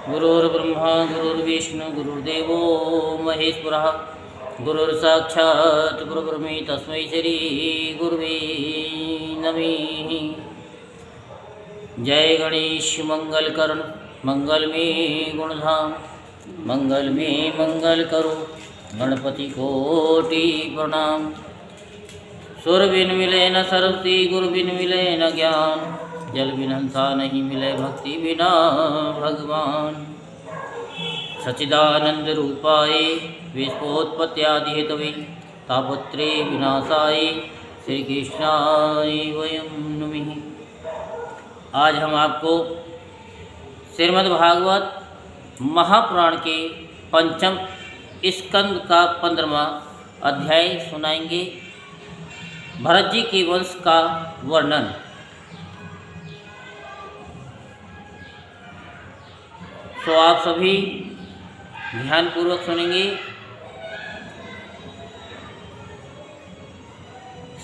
गुरुर्ब्रह्मा गुरुर्विष्णु गुरुर्देवो महेश्वरः गुरुर्साक्षात् परब्रह्म तस्मै श्री गुरुवे नमः। जय गणेश मंगल करण मंगल में गुणधाम मंगल में मंगल करो गणपति कोटि प्रणाम। सुर बिन मिले न सरस्वती गुरु बिन मिले न ज्ञान जल बिन हंसा नहीं मिले भक्ति बिना भगवान। सच्चिदानंद रूपाय विश्वोत्पत्त्यादि हेतवे तापत्रे विनाशाय श्री कृष्णाय वयं नमः। आज हम आपको श्रीमद्भागवत महापुराण के पंचम स्कंद का 15वां अध्याय सुनाएंगे। भरत जी के वंश का वर्णन। तो आप सभी ध्यानपूर्वक सुनेंगे।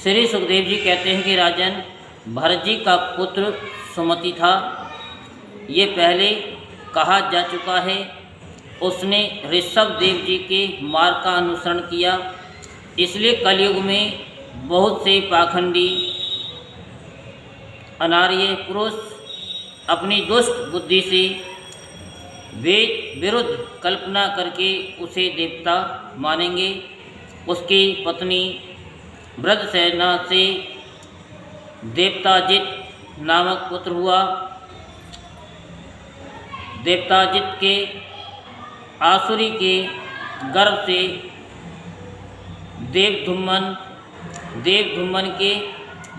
श्री सुखदेव जी कहते हैं कि राजन, भरत जी का पुत्र सुमति था। ये पहले कहा जा चुका है। उसने ऋषभ देव जी के मार्ग का अनुसरण किया, इसलिए कलयुग में बहुत से पाखंडी अनार्य पुरुष अपनी दुष्ट बुद्धि से वेद विरुद्ध कल्पना करके उसे देवता मानेंगे। उसकी पत्नी वृद्धसेना से देवताजित नामक पुत्र हुआ। देवताजित के आसुरी के गर्भ से देवधुम्मन के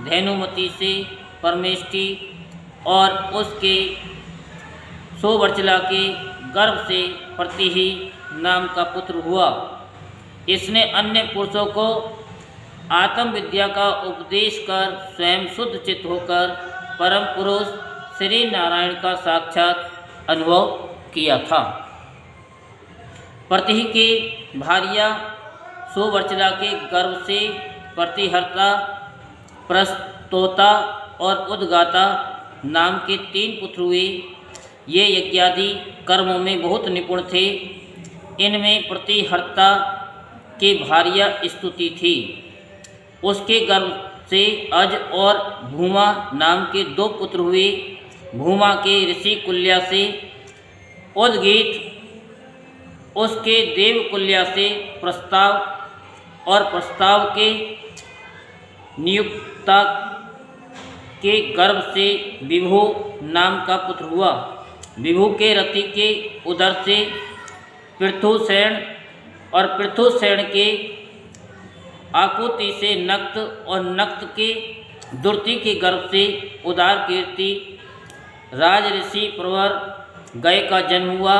धैनुमति से परमेष्टि और उसके सोवर्चला के गर्भ से प्रतिही नाम का पुत्र हुआ। इसने अन्य पुरुषों को आत्मविद्या का उपदेश कर स्वयं शुद्ध चित्त होकर परम पुरुष श्री नारायण का साक्षात अनुभव किया था। प्रतिही की भार्या सोवर्चला के गर्भ से प्रतिहर्ता, प्रस्तोता और उद्गाता नाम के 3 पुत्र हुए। ये यज्ञादि कर्मों में बहुत निपुण थे। इनमें प्रतिहर्ता की भार्या स्तुति थी। उसके गर्भ से अज और भूमा नाम के 2 पुत्र हुए। भूमा के ऋषि कुल्या से उद्गीत, उसके देव कुल्या से प्रस्ताव और प्रस्ताव के नियुक्ता के गर्भ से विभु नाम का पुत्र हुआ। विभु के रति के उदर से पृथुसेन और पृथुसेन के आकुति से नक्त और नक्त के दुर्ति के गर्भ से उदार कीर्ति राज ऋषि प्रवर गय का जन्म हुआ।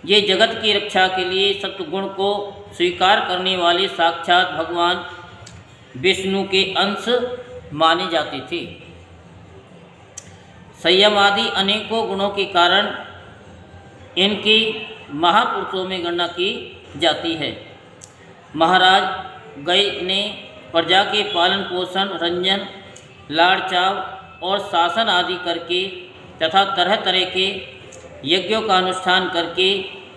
ये जगत की रक्षा के लिए सत्वगुण को स्वीकार करने वाले साक्षात भगवान विष्णु के अंश माने जाते थे। संयम आदि अनेकों गुणों के कारण इनकी महापुरुषों में गणना की जाती है। महाराज गय ने प्रजा के पालन पोषण, रंजन, लाड़ चाव और शासन आदि करके तथा तरह तरह के यज्ञों का अनुष्ठान करके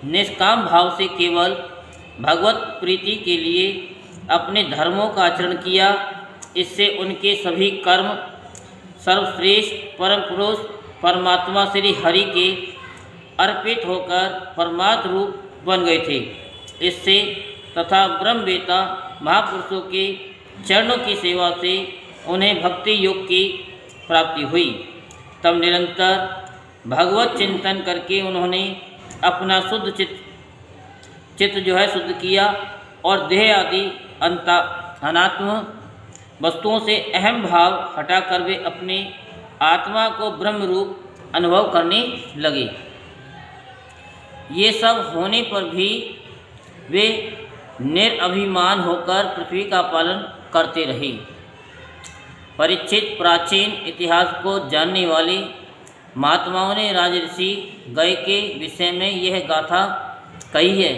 निष्काम भाव से केवल भगवत प्रीति के लिए अपने धर्मों का आचरण किया। इससे उनके सभी कर्म सर्वश्रेष्ठ परम पुरुष परमात्मा श्री हरि के अर्पित होकर परमात्म रूप बन गए थे। इससे तथा ब्रह्मवेता महापुरुषों के चरणों की सेवा से उन्हें भक्ति योग की प्राप्ति हुई। तब निरंतर भगवत चिंतन करके उन्होंने अपना शुद्ध चित्त शुद्ध किया और देह आदि अनात्म वस्तुओं से अहम भाव हटाकर वे अपने आत्मा को ब्रह्म रूप अनुभव करने लगे। ये सब होने पर भी वे निरअभिमान होकर पृथ्वी का पालन करते रहे। परीक्षित प्राचीन इतिहास को जानने वाले महात्माओं ने राजऋषि गय के विषय में यह गाथा कही है।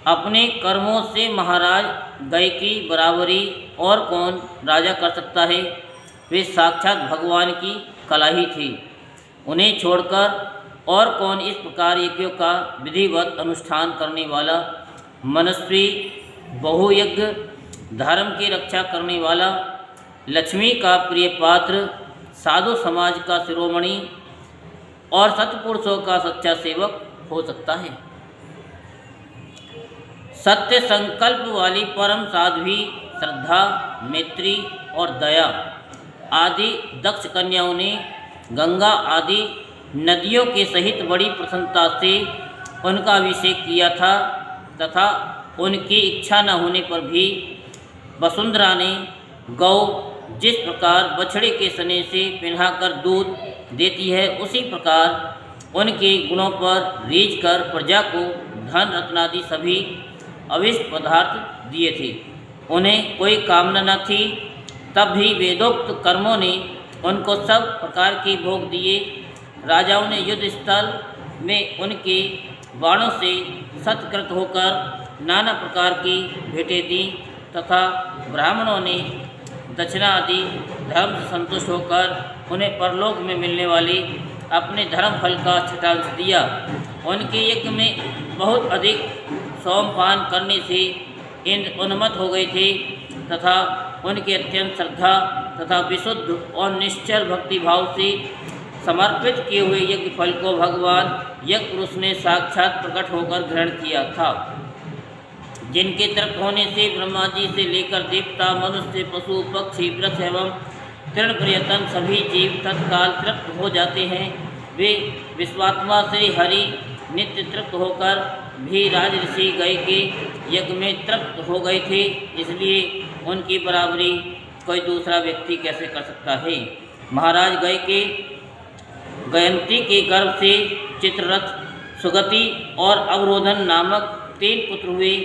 अपने कर्मों से महाराज गय की बराबरी और कौन राजा कर सकता है। वे साक्षात भगवान की कला ही थी। उन्हें छोड़कर और कौन इस प्रकार यज्ञों का विधिवत अनुष्ठान करने वाला, मनस्वी, बहुयज्ञ, धर्म की रक्षा करने वाला, लक्ष्मी का प्रिय पात्र, साधु समाज का शिरोमणि और सत्पुरुषों का सच्चा सेवक हो सकता है। सत्य संकल्प वाली परम साध्वी, श्रद्धा, मैत्री और दया आदि दक्ष कन्याओं ने गंगा आदि नदियों के सहित बड़ी प्रसन्नता से उनका अभिषेक किया था तथा उनकी इच्छा न होने पर भी वसुंधरा ने गौ जिस प्रकार बछड़े के सने से पिन्हाकर दूध देती है, उसी प्रकार उनके गुणों पर रीझ कर प्रजा को धन रत्नादि सभी अविष्ट पदार्थ दिए थे। उन्हें कोई कामना न थी, तब भी वेदोक्त कर्मों ने उनको सब प्रकार के भोग दिए। राजाओं ने युद्ध स्थल में उनके बाणों से सत्कृत होकर नाना प्रकार की भेंटें दी तथा ब्राह्मणों ने दक्षिणा आदि धर्म से संतुष्ट होकर उन्हें परलोक में मिलने वाले अपने धर्म फल का छठांश दिया। उनके यज्ञ में बहुत अधिक सोमपान करने से इंद्र उन्मत्त हो गए थे तथा उनके अत्यंत श्रद्धा तथा विशुद्ध और निश्चल भक्ति भाव से समर्पित किए हुए यज्ञ फल को भगवान यज्ञ पुरुष ने साक्षात प्रकट होकर ग्रहण किया था, जिनके तृप्त होने से ब्रह्मा जी से लेकर देवता, मनुष्य, पशु, पक्षी, वृक्ष एवं तृण पर्यटन सभी जीव तत्काल तृप्त हो जाते हैं। वे विश्वात्मा श्री हरि नित्य तृप्त होकर भी राज ऋषि गय के यज्ञ में तृप्त हो गए थे, इसलिए उनकी बराबरी कोई दूसरा व्यक्ति कैसे कर सकता है। महाराज गय के गयंती के गर्भ से चित्ररथ, सुगति और अवरोधन नामक 3 पुत्र हुए।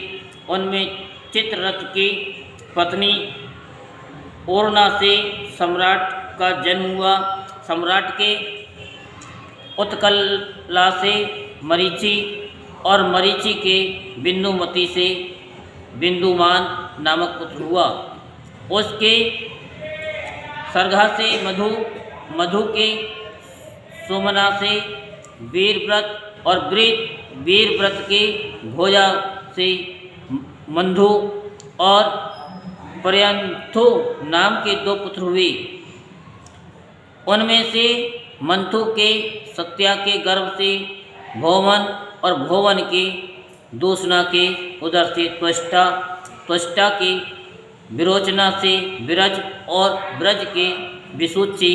उनमें चित्ररथ की पत्नी ओरना से सम्राट का जन्म हुआ। सम्राट के उत्कला से मरीचि और मरीचि के बिंदुमती से बिंदुमान नामक पुत्र हुआ। उसके सरघा से मधु, मधु के सोमना से वीरव्रत और वीरव्रत के भोजा से मंधु और पर्यंथु नाम के 2 पुत्र हुए। उनमें से मंथु के सत्या के गर्भ से भोवन और भोवन के दूषणा के उदर से त्वष्टा, त्वष्टा के विरोचना से विरज और ब्रज के विसूची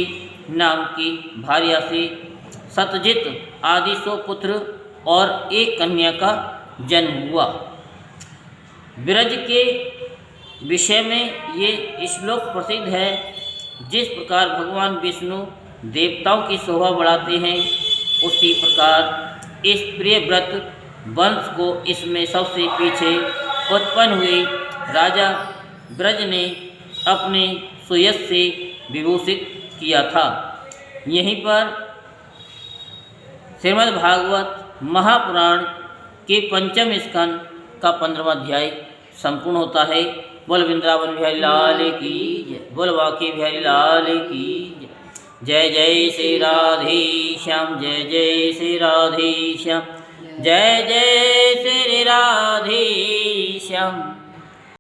नाम की भार्या से सतजित आदि 100 पुत्र और एक कन्या का जन्म हुआ। विरज के विषय में ये श्लोक प्रसिद्ध है। जिस प्रकार भगवान विष्णु देवताओं की शोभा बढ़ाते हैं, उसी प्रकार इस प्रिय व्रत वंश को इसमें सबसे पीछे उत्पन्न हुए राजा ब्रज ने अपने सुयश से विभूषित किया था। यहीं पर श्रीमद् भागवत महापुराण के 5वें स्कंद का 15वां अध्याय संपूर्ण होता है। बोल वृंदावन बिहारी लाल की जय, बोल बांके बिहारी लाल की जय। जय जय श्री राधे श्याम, जय जय श्री राधे श्याम, जय जय श्री राधे श्याम।